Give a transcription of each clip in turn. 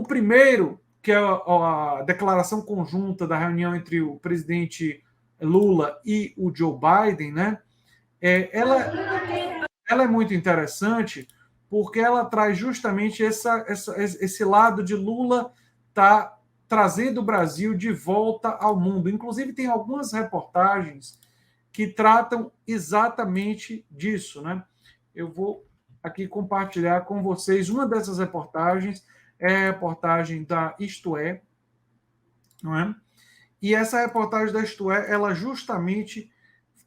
O primeiro, que é a declaração conjunta da reunião entre o presidente Lula e o Joe Biden, né? Ela é muito interessante porque ela traz justamente esse lado de Lula tá trazendo o Brasil de volta ao mundo. Inclusive, tem algumas reportagens que tratam exatamente disso, né? Eu vou aqui compartilhar com vocês uma dessas reportagens, é a reportagem da Isto É, não é? E essa reportagem da Isto É, ela justamente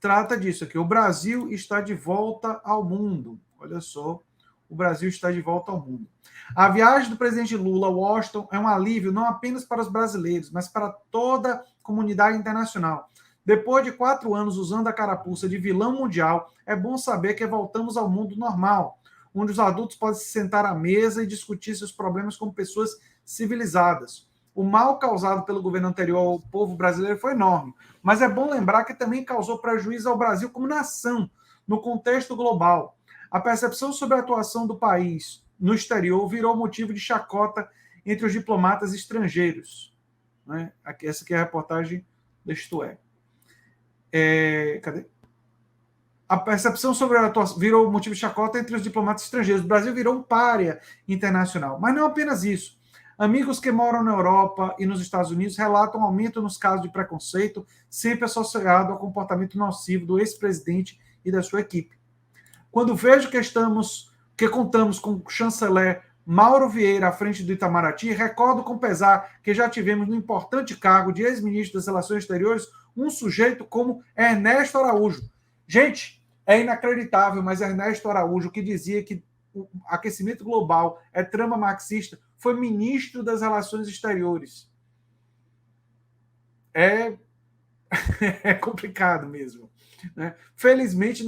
trata disso aqui. O Brasil está de volta ao mundo. Olha só, o Brasil está de volta ao mundo. A viagem do presidente Lula a Washington é um alívio não apenas para os brasileiros, mas para toda a comunidade internacional. Depois de 4 anos usando a carapuça de vilão mundial, é bom saber que voltamos ao mundo normal, onde os adultos podem se sentar à mesa e discutir seus problemas como pessoas civilizadas. O mal causado pelo governo anterior ao povo brasileiro foi enorme, mas é bom lembrar que também causou prejuízo ao Brasil como nação, no contexto global. A percepção sobre a atuação do país no exterior virou motivo de chacota entre os diplomatas estrangeiros. Né? Essa aqui é a reportagem da Isto É. Cadê? A percepção sobre a atuação virou motivo de chacota entre os diplomatas estrangeiros. O Brasil virou um pária internacional. Mas não apenas isso. Amigos que moram na Europa e nos Estados Unidos relatam um aumento nos casos de preconceito, sempre associado ao comportamento nocivo do ex-presidente e da sua equipe. Quando vejo que contamos com o chanceler Mauro Vieira à frente do Itamaraty, recordo com pesar que já tivemos no importante cargo de ex-ministro das Relações Exteriores um sujeito como Ernesto Araújo. Gente, é inacreditável, mas Ernesto Araújo, que dizia que o aquecimento global é trama marxista, foi ministro das Relações Exteriores. É complicado mesmo. Né? Felizmente,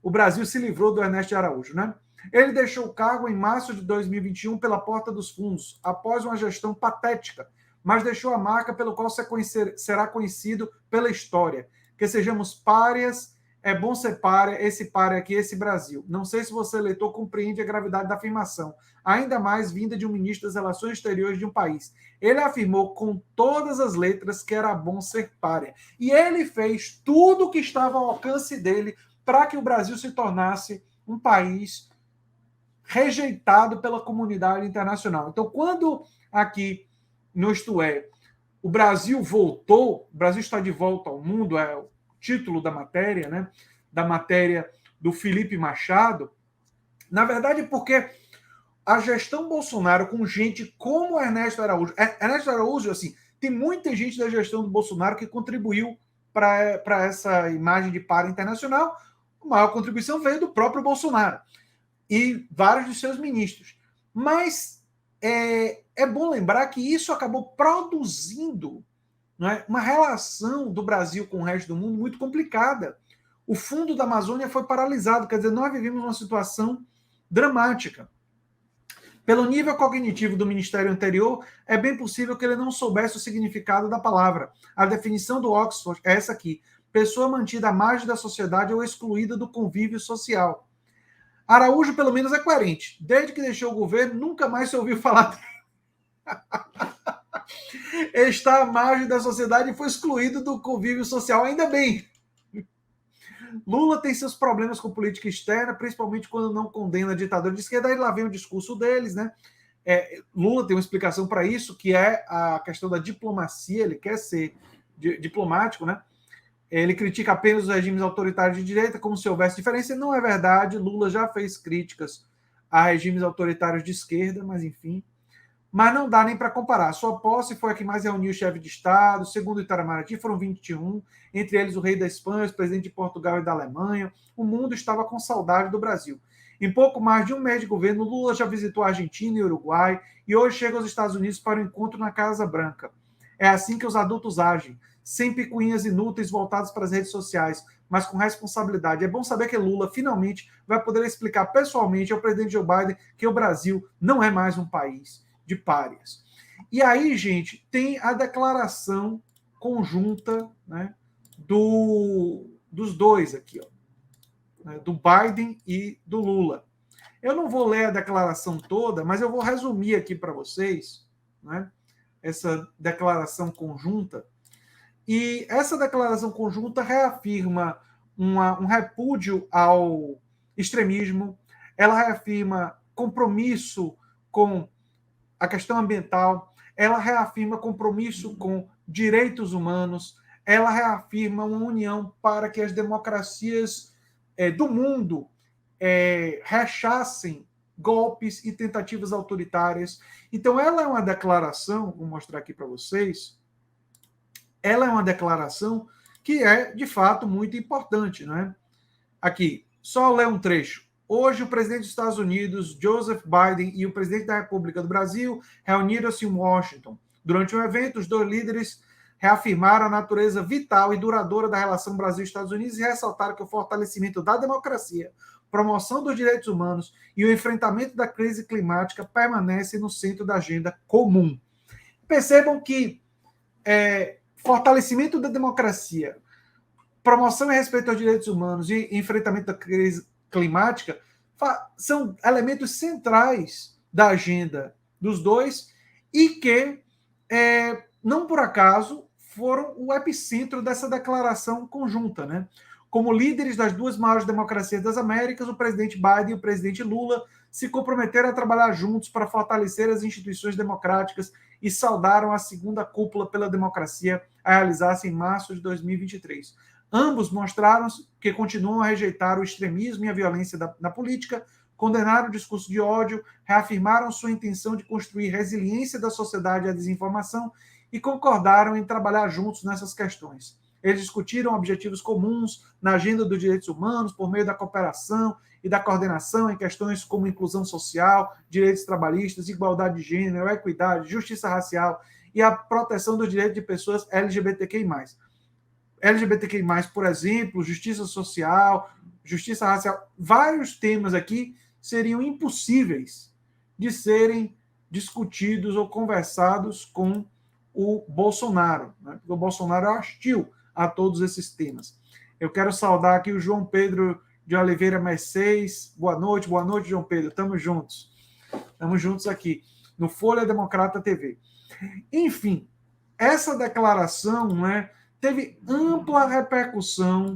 o Brasil se livrou do Ernesto Araújo. Né? Ele deixou o cargo em março de 2021 pela porta dos fundos, após uma gestão patética, mas deixou a marca pelo qual será conhecido pela história. Que sejamos párias, é bom ser pária, esse pária aqui, esse Brasil. Não sei se você, leitor, compreende a gravidade da afirmação, ainda mais vinda de um ministro das Relações Exteriores de um país. Ele afirmou com todas as letras que era bom ser pária. E ele fez tudo o que estava ao alcance dele para que o Brasil se tornasse um país rejeitado pela comunidade internacional. Então, quando aqui no Isto É, o Brasil voltou, o Brasil está de volta ao mundo, é o título da matéria, né? Da matéria do Felipe Machado, na verdade, porque a gestão Bolsonaro com gente como Ernesto Araújo, Ernesto Araújo, assim, tem muita gente da gestão do Bolsonaro que contribuiu para essa imagem de para internacional. A maior contribuição veio do próprio Bolsonaro e vários de seus ministros. Mas é bom lembrar que isso acabou produzindo, não é, uma relação do Brasil com o resto do mundo muito complicada. O fundo da Amazônia foi paralisado, quer dizer, nós vivemos uma situação dramática. Pelo nível cognitivo do ministério anterior, é bem possível que ele não soubesse o significado da palavra. A definição do Oxford é essa aqui: pessoa mantida à margem da sociedade ou excluída do convívio social. Araújo, pelo menos, é coerente. Desde que deixou o governo, nunca mais se ouviu falar dele. Está à margem da sociedade e foi excluído do convívio social. Ainda bem. Lula tem seus problemas com política externa, principalmente quando não condena a ditadura de esquerda. Aí lá vem o discurso deles, né? Lula tem uma explicação para isso, que é a questão da diplomacia. Ele quer ser diplomático, né? Ele critica apenas os regimes autoritários de direita, como se houvesse diferença. Não é verdade. Lula já fez críticas a regimes autoritários de esquerda, mas enfim. Mas não dá nem para comparar. Sua posse foi a que mais reuniu o chefe de Estado. Segundo o Itamaraty, foram 21, entre eles o rei da Espanha, o presidente de Portugal e da Alemanha. O mundo estava com saudade do Brasil. Em pouco mais de um mês de governo, Lula já visitou a Argentina e o Uruguai e hoje chega aos Estados Unidos para o encontro na Casa Branca. É assim que os adultos agem, sem picuinhas inúteis voltadas para as redes sociais, mas com responsabilidade. É bom saber que Lula finalmente vai poder explicar pessoalmente ao presidente Joe Biden que o Brasil não é mais um país de párias. E aí, gente, tem a declaração conjunta, né, dos dois aqui, ó, né, do Biden e do Lula. Eu não vou ler a declaração toda, mas eu vou resumir aqui para vocês, né, essa declaração conjunta, e essa declaração conjunta reafirma um repúdio ao extremismo, ela reafirma compromisso com a questão ambiental, ela reafirma compromisso com direitos humanos, ela reafirma uma união para que as democracias do mundo rechassem golpes e tentativas autoritárias. Então, ela é uma declaração, vou mostrar aqui para vocês, ela é uma declaração que é, de fato, muito importante, não é? Aqui, só ler um trecho. Hoje, o presidente dos Estados Unidos, Joseph Biden, e o presidente da República do Brasil reuniram-se em Washington. Durante o evento, os dois líderes reafirmaram a natureza vital e duradoura da relação Brasil-Estados Unidos e ressaltaram que o fortalecimento da democracia, promoção dos direitos humanos e o enfrentamento da crise climática permanecem no centro da agenda comum. Percebam que fortalecimento da democracia, promoção e respeito aos direitos humanos e enfrentamento da crise climática são elementos centrais da agenda dos dois e que, não por acaso, foram o epicentro dessa declaração conjunta, né? Como líderes das duas maiores democracias das Américas, o presidente Biden e o presidente Lula se comprometeram a trabalhar juntos para fortalecer as instituições democráticas e saudaram a segunda cúpula pela democracia a realizar-se em março de 2023. Ambos mostraram que continuam a rejeitar o extremismo e a violência na política, condenaram o discurso de ódio, reafirmaram sua intenção de construir resiliência da sociedade à desinformação e concordaram em trabalhar juntos nessas questões. Eles discutiram objetivos comuns na agenda dos direitos humanos por meio da cooperação e da coordenação em questões como inclusão social, direitos trabalhistas, igualdade de gênero, equidade, justiça racial e a proteção dos direitos de pessoas LGBTQI+. LGBTQI+, por exemplo, justiça social, justiça racial, vários temas aqui seriam impossíveis de serem discutidos ou conversados com o Bolsonaro, né? Porque o Bolsonaro é hostil a todos esses temas. Eu quero saudar aqui o João Pedro de Oliveira Mercedes. Boa noite, João Pedro. Estamos juntos aqui no Folha Democrata TV. Enfim, essa declaração, né, teve ampla repercussão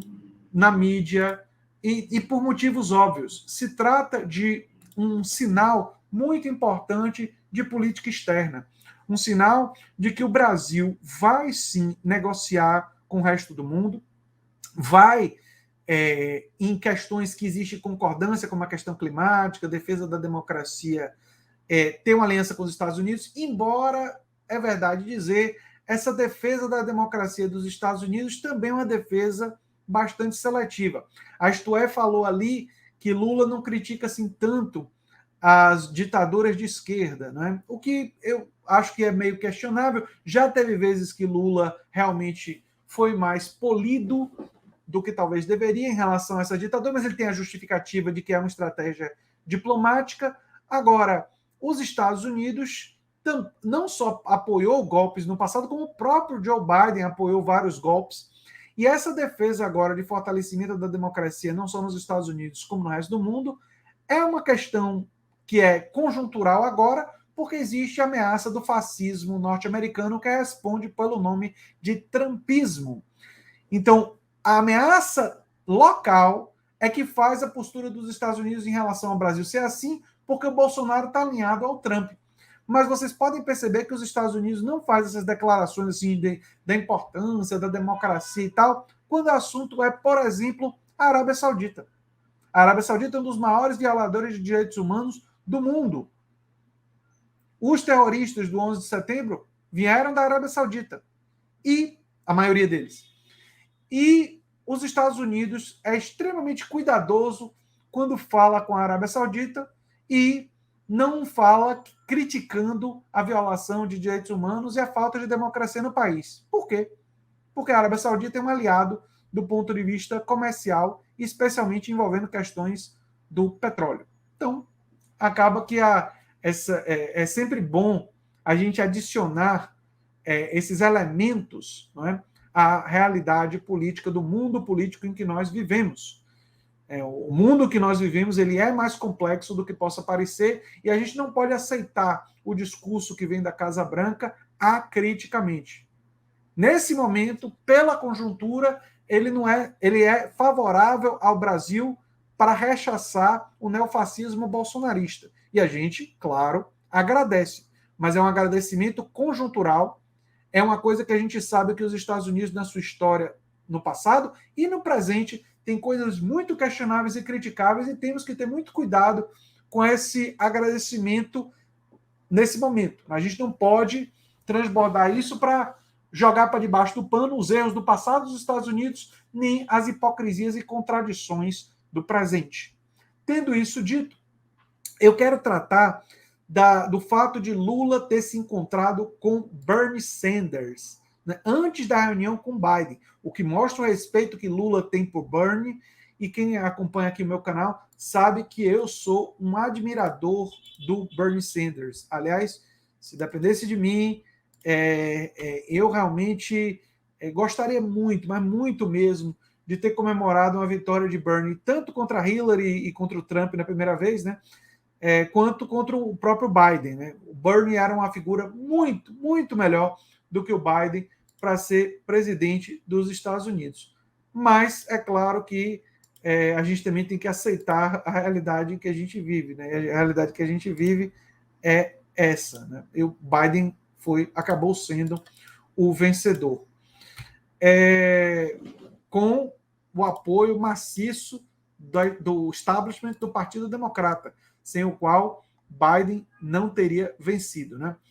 na mídia e por motivos óbvios. Se trata de um sinal muito importante de política externa. Um sinal de que o Brasil vai sim negociar com o resto do mundo, vai, em questões que existe concordância, como a questão climática, defesa da democracia, ter uma aliança com os Estados Unidos, embora, é verdade dizer, essa defesa da democracia dos Estados Unidos também é uma defesa bastante seletiva. A Isto falou ali que Lula não critica assim tanto as ditaduras de esquerda, né? O que eu acho que é meio questionável. Já teve vezes que Lula realmente foi mais polido do que talvez deveria em relação a essa ditadura, mas ele tem a justificativa de que é uma estratégia diplomática. Agora, os Estados Unidos não só apoiou golpes no passado, como o próprio Joe Biden apoiou vários golpes. E essa defesa agora de fortalecimento da democracia, não só nos Estados Unidos, como no resto do mundo, é uma questão que é conjuntural agora, porque existe a ameaça do fascismo norte-americano que responde pelo nome de trumpismo. Então, a ameaça local é que faz a postura dos Estados Unidos em relação ao Brasil ser assim, porque o Bolsonaro está alinhado ao Trump. Mas vocês podem perceber que os Estados Unidos não fazem essas declarações assim da importância da democracia e tal, quando o assunto é, por exemplo, a Arábia Saudita. A Arábia Saudita é um dos maiores violadores de direitos humanos do mundo. Os terroristas do 11 de setembro vieram da Arábia Saudita. E a maioria deles. E os Estados Unidos é extremamente cuidadoso quando fala com a Arábia Saudita e não fala criticando a violação de direitos humanos e a falta de democracia no país. Por quê? Porque a Arábia Saudita é um aliado do ponto de vista comercial, especialmente envolvendo questões do petróleo. Então, acaba que é sempre bom a gente adicionar esses elementos, não é, à realidade política do mundo político em que nós vivemos. O mundo que nós vivemos ele é mais complexo do que possa parecer e a gente não pode aceitar o discurso que vem da Casa Branca acriticamente. Nesse momento, pela conjuntura, ele é favorável ao Brasil para rechaçar o neofascismo bolsonarista. E a gente, claro, agradece, mas é um agradecimento conjuntural, é uma coisa que a gente sabe que os Estados Unidos, na sua história, no passado e no presente, tem coisas muito questionáveis e criticáveis, e temos que ter muito cuidado com esse agradecimento nesse momento. A gente não pode transbordar isso para jogar para debaixo do pano os erros do passado dos Estados Unidos, nem as hipocrisias e contradições do presente. Tendo isso dito, eu quero tratar do fato de Lula ter se encontrado com Bernie Sanders, né, antes da reunião com Biden, o que mostra o respeito que Lula tem por Bernie, e quem acompanha aqui o meu canal sabe que eu sou um admirador do Bernie Sanders. Aliás, se dependesse de mim, eu realmente gostaria muito, mas muito mesmo, de ter comemorado uma vitória de Bernie, tanto contra Hillary e contra o Trump na primeira vez, né? Quanto contra o próprio Biden. Né? O Bernie era uma figura muito, muito melhor do que o Biden para ser presidente dos Estados Unidos. Mas é claro que a gente também tem que aceitar a realidade que a gente vive. Né? A realidade que a gente vive é essa. Né? E o Biden acabou sendo o vencedor. Com o apoio maciço do establishment do Partido Democrata, sem o qual Biden não teria vencido. Né?